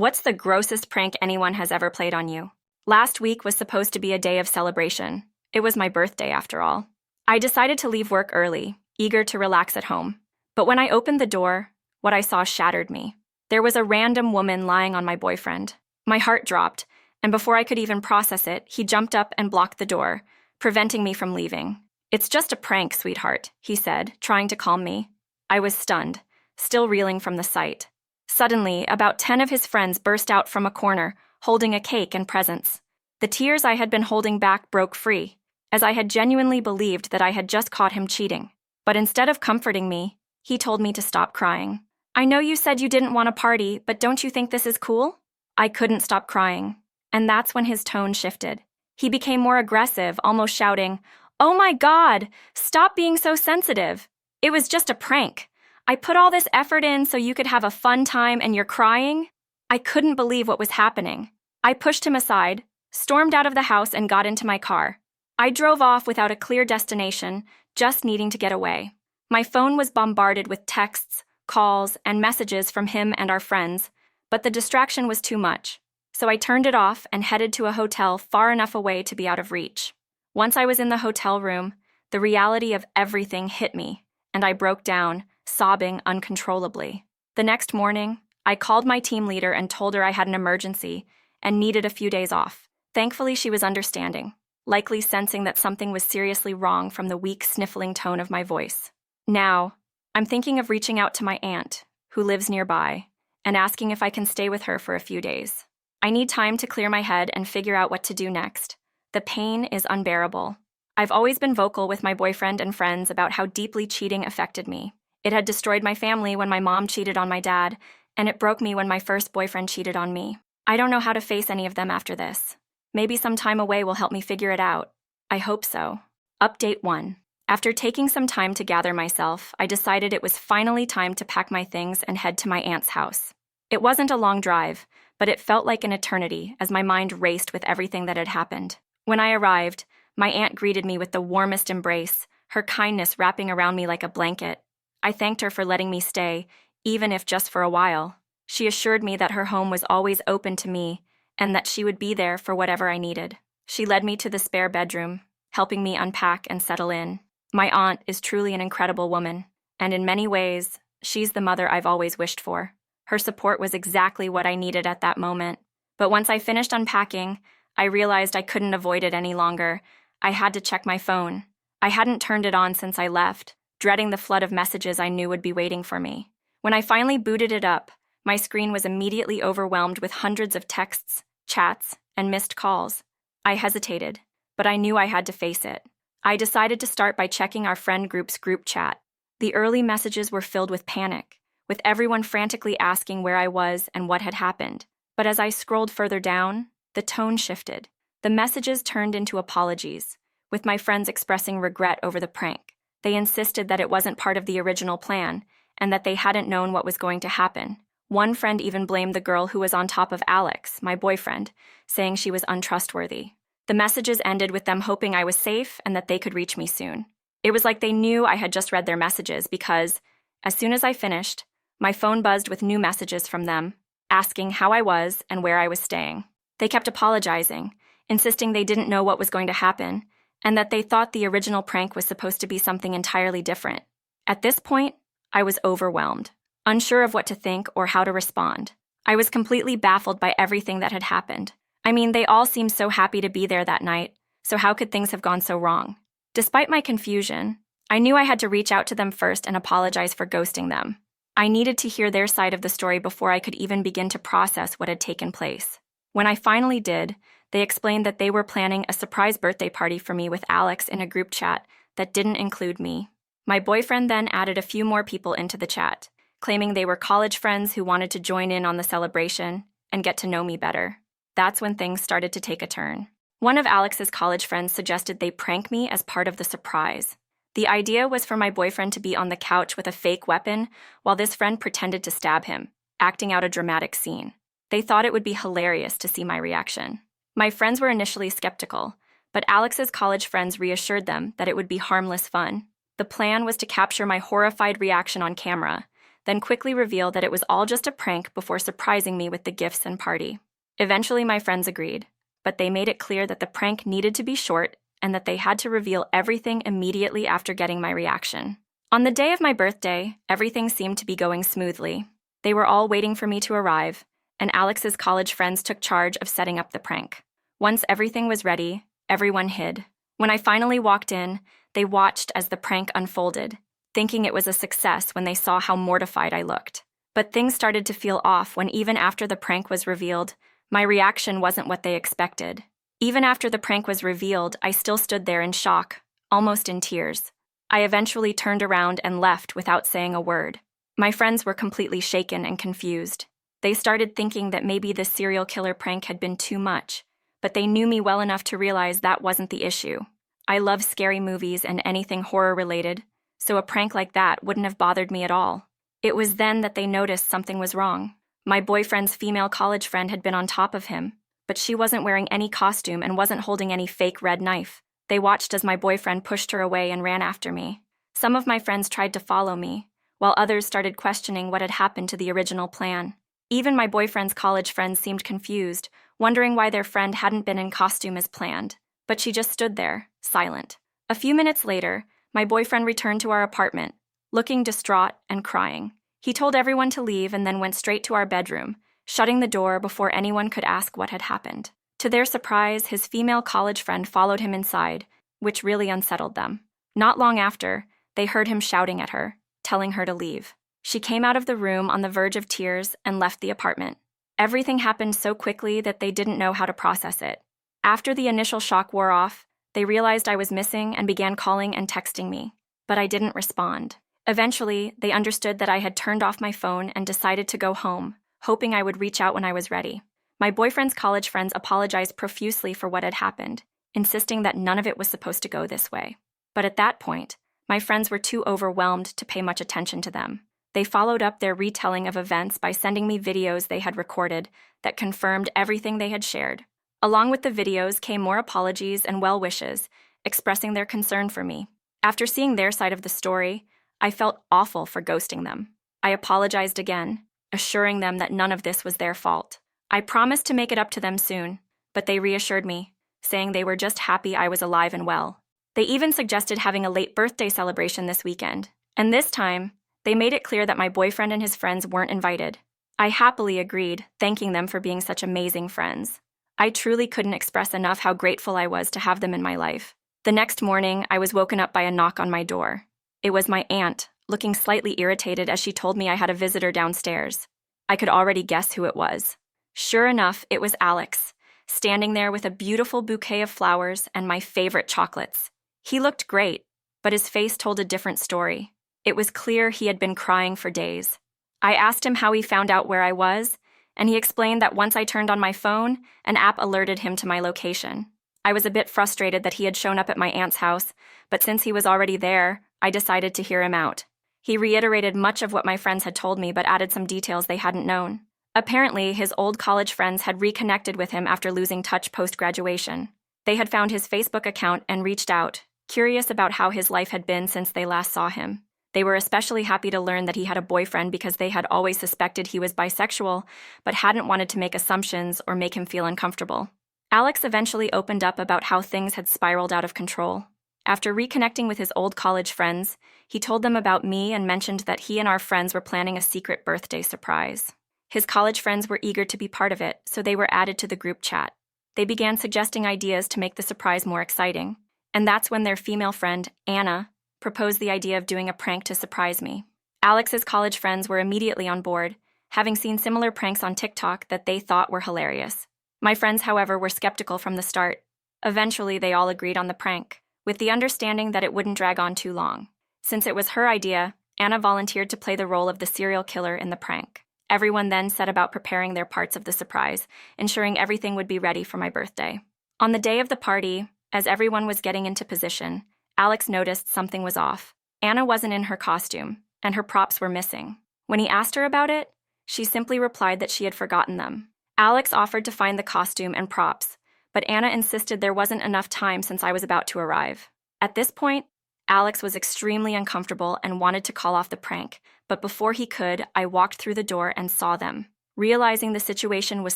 What's the grossest prank anyone has ever played on you? Last week was supposed to be a day of celebration. It was my birthday, after all. I decided to leave work early, eager to relax at home. But when I opened the door, what I saw shattered me. There was a random woman lying on my boyfriend. My heart dropped, and before I could even process it, he jumped up and blocked the door, preventing me from leaving. "It's just a prank, sweetheart," he said, trying to calm me. I was stunned, still reeling from the sight. Suddenly, about 10 of his friends burst out from a corner, holding a cake and presents. The tears I had been holding back broke free, as I had genuinely believed that I had just caught him cheating. But instead of comforting me, he told me to stop crying. "I know you said you didn't want a party, but don't you think this is cool?" I couldn't stop crying, and that's when his tone shifted. He became more aggressive, almost shouting, "Oh my God, stop being so sensitive. It was just a prank. I put all this effort in so you could have a fun time and you're crying?" I couldn't believe what was happening. I pushed him aside, stormed out of the house, and got into my car. I drove off without a clear destination, just needing to get away. My phone was bombarded with texts, calls, and messages from him and our friends, but the distraction was too much. So I turned it off and headed to a hotel far enough away to be out of reach. Once I was in the hotel room, the reality of everything hit me, and I broke down, sobbing uncontrollably. The next morning, I called my team leader and told her I had an emergency and needed a few days off. Thankfully, she was understanding, likely sensing that something was seriously wrong from the weak, sniffling tone of my voice. Now, I'm thinking of reaching out to my aunt, who lives nearby, and asking if I can stay with her for a few days. I need time to clear my head and figure out what to do next. The pain is unbearable. I've always been vocal with my boyfriend and friends about how deeply cheating affected me. It had destroyed my family when my mom cheated on my dad, and it broke me when my first boyfriend cheated on me. I don't know how to face any of them after this. Maybe some time away will help me figure it out. I hope so. Update 1. After taking some time to gather myself, I decided it was finally time to pack my things and head to my aunt's house. It wasn't a long drive, but it felt like an eternity as my mind raced with everything that had happened. When I arrived, my aunt greeted me with the warmest embrace, her kindness wrapping around me like a blanket. I thanked her for letting me stay, even if just for a while. She assured me that her home was always open to me and that she would be there for whatever I needed. She led me to the spare bedroom, helping me unpack and settle in. My aunt is truly an incredible woman, and in many ways, she's the mother I've always wished for. Her support was exactly what I needed at that moment. But once I finished unpacking, I realized I couldn't avoid it any longer. I had to check my phone. I hadn't turned it on since I left, dreading the flood of messages I knew would be waiting for me. When I finally booted it up, my screen was immediately overwhelmed with hundreds of texts, chats, and missed calls. I hesitated, but I knew I had to face it. I decided to start by checking our friend group's group chat. The early messages were filled with panic, with everyone frantically asking where I was and what had happened. But as I scrolled further down, the tone shifted. The messages turned into apologies, with my friends expressing regret over the prank. They insisted that it wasn't part of the original plan, and that they hadn't known what was going to happen. One friend even blamed the girl who was on top of Alex, my boyfriend, saying she was untrustworthy. The messages ended with them hoping I was safe and that they could reach me soon. It was like they knew I had just read their messages because, as soon as I finished, my phone buzzed with new messages from them, asking how I was and where I was staying. They kept apologizing, insisting they didn't know what was going to happen, and that they thought the original prank was supposed to be something entirely different. At this point, I was overwhelmed, unsure of what to think or how to respond. I was completely baffled by everything that had happened. I mean, they all seemed so happy to be there that night, so how could things have gone so wrong? Despite my confusion, I knew I had to reach out to them first and apologize for ghosting them. I needed to hear their side of the story before I could even begin to process what had taken place. When I finally did, they explained that they were planning a surprise birthday party for me with Alex in a group chat that didn't include me. My boyfriend then added a few more people into the chat, claiming they were college friends who wanted to join in on the celebration and get to know me better. That's when things started to take a turn. One of Alex's college friends suggested they prank me as part of the surprise. The idea was for my boyfriend to be on the couch with a fake weapon while this friend pretended to stab him, acting out a dramatic scene. They thought it would be hilarious to see my reaction. My friends were initially skeptical, but Alex's college friends reassured them that it would be harmless fun. The plan was to capture my horrified reaction on camera, then quickly reveal that it was all just a prank before surprising me with the gifts and party. Eventually, my friends agreed, but they made it clear that the prank needed to be short and that they had to reveal everything immediately after getting my reaction. On the day of my birthday, everything seemed to be going smoothly. They were all waiting for me to arrive, and Alex's college friends took charge of setting up the prank. Once everything was ready, everyone hid. When I finally walked in, they watched as the prank unfolded, thinking it was a success when they saw how mortified I looked. But things started to feel off when even after the prank was revealed, my reaction wasn't what they expected. Even after the prank was revealed, I still stood there in shock, almost in tears. I eventually turned around and left without saying a word. My friends were completely shaken and confused. They started thinking that maybe the serial killer prank had been too much, but they knew me well enough to realize that wasn't the issue. I love scary movies and anything horror-related, so a prank like that wouldn't have bothered me at all. It was then that they noticed something was wrong. My boyfriend's female college friend had been on top of him, but she wasn't wearing any costume and wasn't holding any fake red knife. They watched as my boyfriend pushed her away and ran after me. Some of my friends tried to follow me, while others started questioning what had happened to the original plan. Even my boyfriend's college friends seemed confused, wondering why their friend hadn't been in costume as planned. But she just stood there, silent. A few minutes later, my boyfriend returned to our apartment, looking distraught and crying. He told everyone to leave and then went straight to our bedroom, shutting the door before anyone could ask what had happened. To their surprise, his female college friend followed him inside, which really unsettled them. Not long after, they heard him shouting at her, telling her to leave. She came out of the room on the verge of tears and left the apartment. Everything happened so quickly that they didn't know how to process it. After the initial shock wore off, they realized I was missing and began calling and texting me, but I didn't respond. Eventually, they understood that I had turned off my phone and decided to go home, hoping I would reach out when I was ready. My boyfriend's college friends apologized profusely for what had happened, insisting that none of it was supposed to go this way. But at that point, my friends were too overwhelmed to pay much attention to them. They followed up their retelling of events by sending me videos they had recorded that confirmed everything they had shared. Along with the videos came more apologies and well wishes, expressing their concern for me. After seeing their side of the story, I felt awful for ghosting them. I apologized again, assuring them that none of this was their fault. I promised to make it up to them soon, but they reassured me, saying they were just happy I was alive and well. They even suggested having a late birthday celebration this weekend, and this time, they made it clear that my boyfriend and his friends weren't invited. I happily agreed, thanking them for being such amazing friends. I truly couldn't express enough how grateful I was to have them in my life. The next morning, I was woken up by a knock on my door. It was my aunt, looking slightly irritated as she told me I had a visitor downstairs. I could already guess who it was. Sure enough, it was Alex, standing there with a beautiful bouquet of flowers and my favorite chocolates. He looked great, but his face told a different story. It was clear he had been crying for days. I asked him how he found out where I was, and he explained that once I turned on my phone, an app alerted him to my location. I was a bit frustrated that he had shown up at my aunt's house, but since he was already there, I decided to hear him out. He reiterated much of what my friends had told me but added some details they hadn't known. Apparently, his old college friends had reconnected with him after losing touch post-graduation. They had found his Facebook account and reached out, curious about how his life had been since they last saw him. They were especially happy to learn that he had a boyfriend because they had always suspected he was bisexual, but hadn't wanted to make assumptions or make him feel uncomfortable. Alex eventually opened up about how things had spiraled out of control. After reconnecting with his old college friends, he told them about me and mentioned that he and our friends were planning a secret birthday surprise. His college friends were eager to be part of it, so they were added to the group chat. They began suggesting ideas to make the surprise more exciting, and that's when their female friend, Anna, proposed the idea of doing a prank to surprise me. Alex's college friends were immediately on board, having seen similar pranks on TikTok that they thought were hilarious. My friends, however, were skeptical from the start. Eventually, they all agreed on the prank, with the understanding that it wouldn't drag on too long. Since it was her idea, Anna volunteered to play the role of the serial killer in the prank. Everyone then set about preparing their parts of the surprise, ensuring everything would be ready for my birthday. On the day of the party, as everyone was getting into position, Alex noticed something was off. Anna wasn't in her costume, and her props were missing. When he asked her about it, she simply replied that she had forgotten them. Alex offered to find the costume and props, but Anna insisted there wasn't enough time since I was about to arrive. At this point, Alex was extremely uncomfortable and wanted to call off the prank, but before he could, I walked through the door and saw them. Realizing the situation was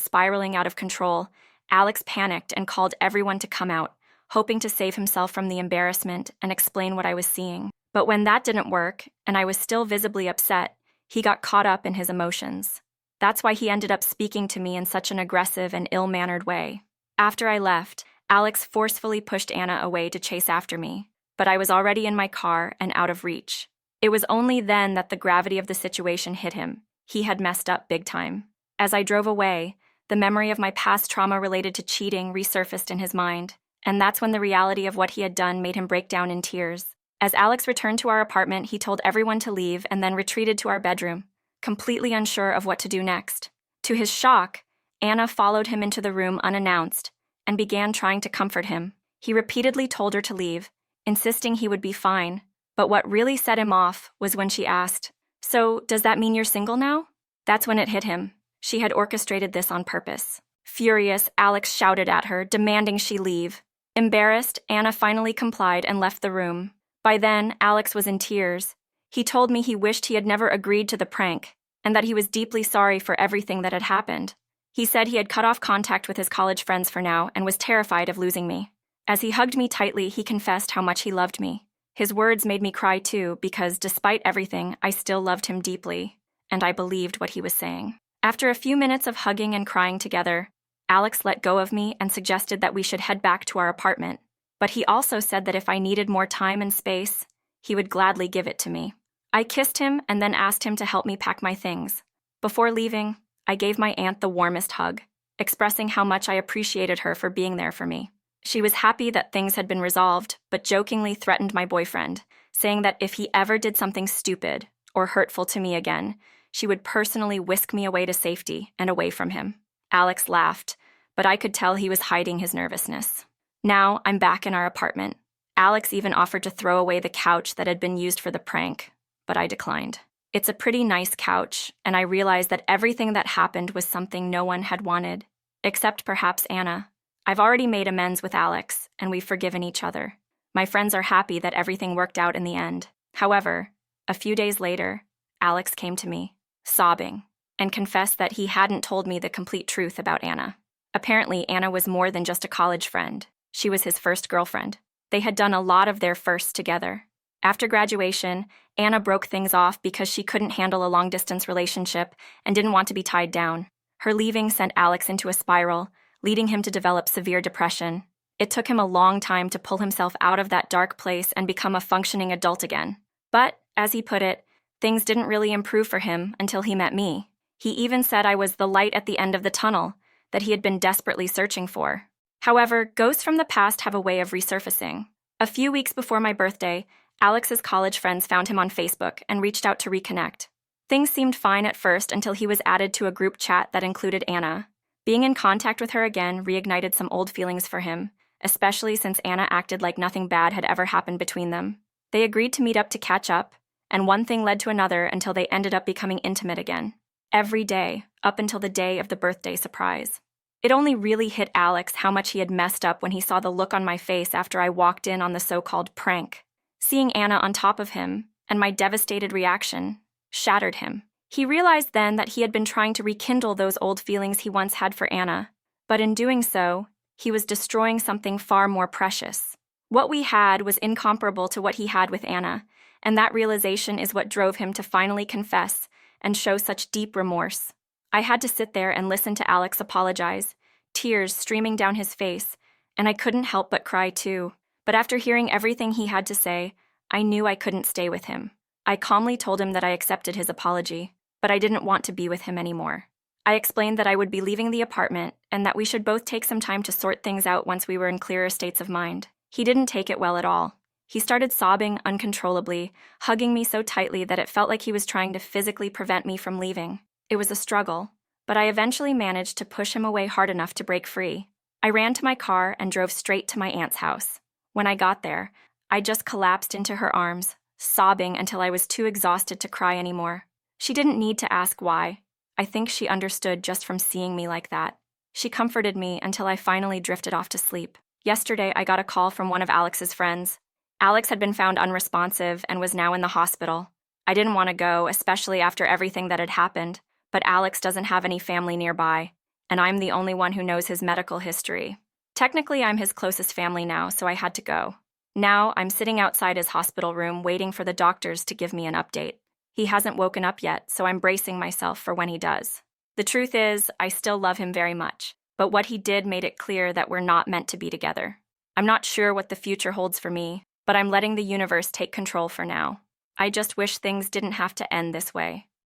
spiraling out of control, Alex panicked and called everyone to come out, hoping to save himself from the embarrassment and explain what I was seeing. But when that didn't work, and I was still visibly upset, he got caught up in his emotions. That's why he ended up speaking to me in such an aggressive and ill-mannered way. After I left, Alex forcefully pushed Anna away to chase after me, but I was already in my car and out of reach. It was only then that the gravity of the situation hit him. He had messed up big time. As I drove away, the memory of my past trauma related to cheating resurfaced in his mind, and that's when the reality of what he had done made him break down in tears. As Alex returned to our apartment, he told everyone to leave and then retreated to our bedroom, completely unsure of what to do next. To his shock, Anna followed him into the room unannounced and began trying to comfort him. He repeatedly told her to leave, insisting he would be fine, but what really set him off was when she asked, "So, does that mean you're single now?" That's when it hit him. She had orchestrated this on purpose. Furious, Alex shouted at her, demanding she leave. Embarrassed, Anna finally complied and left the room. By then, Alex was in tears. He told me he wished he had never agreed to the prank, and that he was deeply sorry for everything that had happened. He said he had cut off contact with his college friends for now and was terrified of losing me. As he hugged me tightly, he confessed how much he loved me. His words made me cry too, because despite everything, I still loved him deeply, and I believed what he was saying. After a few minutes of hugging and crying together, Alex let go of me and suggested that we should head back to our apartment, but he also said that if I needed more time and space, he would gladly give it to me. I kissed him and then asked him to help me pack my things. Before leaving, I gave my aunt the warmest hug, expressing how much I appreciated her for being there for me. She was happy that things had been resolved, but jokingly threatened my boyfriend, saying that if he ever did something stupid or hurtful to me again, she would personally whisk me away to safety and away from him. Alex laughed, but I could tell he was hiding his nervousness. Now I'm back in our apartment. Alex even offered to throw away the couch that had been used for the prank, but I declined. It's a pretty nice couch, and I realized that everything that happened was something no one had wanted, except perhaps Anna. I've already made amends with Alex, and we've forgiven each other. My friends are happy that everything worked out in the end. However, a few days later, Alex came to me, sobbing, and confessed that he hadn't told me the complete truth about Anna. Apparently, Anna was more than just a college friend. She was his first girlfriend. They had done a lot of their firsts together. After graduation, Anna broke things off because she couldn't handle a long-distance relationship and didn't want to be tied down. Her leaving sent Alex into a spiral, leading him to develop severe depression. It took him a long time to pull himself out of that dark place and become a functioning adult again. But, as he put it, things didn't really improve for him until he met me. He even said I was the light at the end of the tunnel that he had been desperately searching for. However, ghosts from the past have a way of resurfacing. A few weeks before my birthday, Alex's college friends found him on Facebook and reached out to reconnect. Things seemed fine at first until he was added to a group chat that included Anna. Being in contact with her again reignited some old feelings for him, especially since Anna acted like nothing bad had ever happened between them. They agreed to meet up to catch up, and one thing led to another until they ended up becoming intimate again. Every day, up until the day of the birthday surprise. It only really hit Alex how much he had messed up when he saw the look on my face after I walked in on the so-called prank. Seeing Anna on top of him, and my devastated reaction, shattered him. He realized then that he had been trying to rekindle those old feelings he once had for Anna, but in doing so, he was destroying something far more precious. What we had was incomparable to what he had with Anna, and that realization is what drove him to finally confess and show such deep remorse. I had to sit there and listen to Alex apologize, tears streaming down his face, and I couldn't help but cry too. But after hearing everything he had to say, I knew I couldn't stay with him. I calmly told him that I accepted his apology, but I didn't want to be with him anymore. I explained that I would be leaving the apartment and that we should both take some time to sort things out once we were in clearer states of mind. He didn't take it well at all. He started sobbing uncontrollably, hugging me so tightly that it felt like he was trying to physically prevent me from leaving. It was a struggle, but I eventually managed to push him away hard enough to break free. I ran to my car and drove straight to my aunt's house. When I got there, I just collapsed into her arms, sobbing until I was too exhausted to cry anymore. She didn't need to ask why. I think she understood just from seeing me like that. She comforted me until I finally drifted off to sleep. Yesterday, I got a call from one of Alex's friends. Alex had been found unresponsive and was now in the hospital. I didn't want to go, especially after everything that had happened, but Alex doesn't have any family nearby, and I'm the only one who knows his medical history. Technically, I'm his closest family now, so I had to go. Now, I'm sitting outside his hospital room waiting for the doctors to give me an update. He hasn't woken up yet, so I'm bracing myself for when he does. The truth is, I still love him very much, but what he did made it clear that we're not meant to be together. I'm not sure what the future holds for me, but I'm letting the universe take control for now. I just wish things didn't have to end this way.